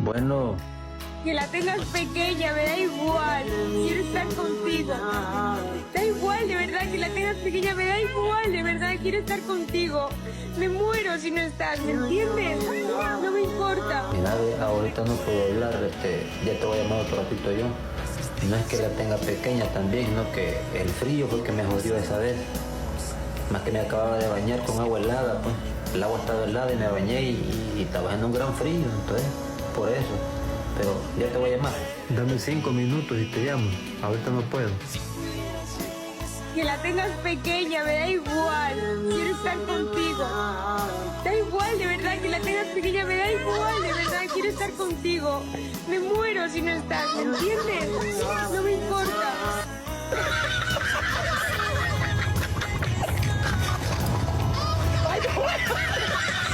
Bueno, Que la tengas pequeña, me da igual. Quiero estar contigo. Da igual, de verdad, que la tengas pequeña, me da igual, de verdad, quiero estar contigo. Me muero si no estás, ¿me entiendes? No me importa. mira, ahorita no puedo hablar, ya te voy a llamar otro ratito yo. No es que la tenga pequeña también, sino que el frío fue que me jodió esa vez. Más que me acababa de bañar con agua helada, pues. El agua estaba helada y me bañé y estaba en un gran frío, entonces, por eso. Pero ya te voy a llamar. Dame 5 minutos y te llamo. Ahorita no puedo. Que la tengas pequeña, me da igual. Quiero estar contigo. Da igual, de verdad, que la tengas pequeña, me da igual, de verdad, quiero estar contigo. Me muero si no estás, ¿me entiendes? No me importa. ¡Ay, no!